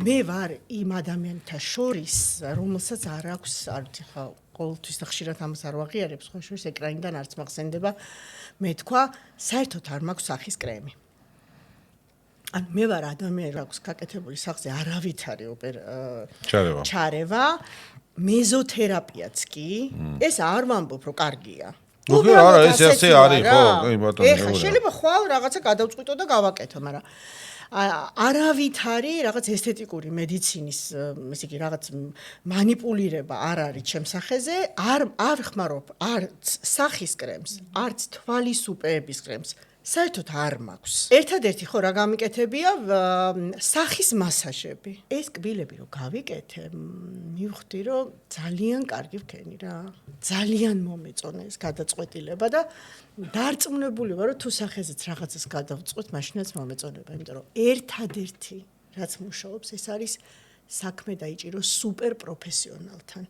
მე ვარ იმ ადამიანთა შორის, რომელსაც არ აქვს, ხა ყოველთვის და ხშირად ამას არ ვაღიარებს, ხო შორის ეკრანიდან არც მახსენდება, მე თქვა, საერთოდ არ მაქვს სახის კრემი. ან მე ვარ ადამიანი, აქვს გაკეთებული სახზე არავითარი ჩარევა, მეზოთერაპიაც კი, ეს არ ვამბობ, რომ კარგია. არა, ეს ასე არის, ხო, კი ბატონო. ეხლა შეიძლება ხვალ რაღაცა გადავწყვიტო და გავაკეთო, მაგრამ არავითარი რაღაც ესთეტიკური მედიცინის, ესე იგი რაღაც манипуლირება არ არის ჩემს სახეზე, არ ხმარობ არც სახის კრემს, არც თვალის უპეების კრემს. საერთოდ არ მაქვს. ერთადერთი ხო რა გამიკეთებია სახის მასაჟები. ეს კბილები რო გავიკეთე, მივხვდი რომ ძალიან კარგი ვქენი რა. ძალიან მომეწონა ეს გადაწყვეტილება და დარწმუნებული ვარ რომ თუ სახეზეც რაღაცას გადავწყვეტ, მაშინაც მომეწონება, იმიტომ რომ ერთადერთი რაც მუშაობს, ეს არის საქმე დაიჭირო სუპერ პროფესიონალთან.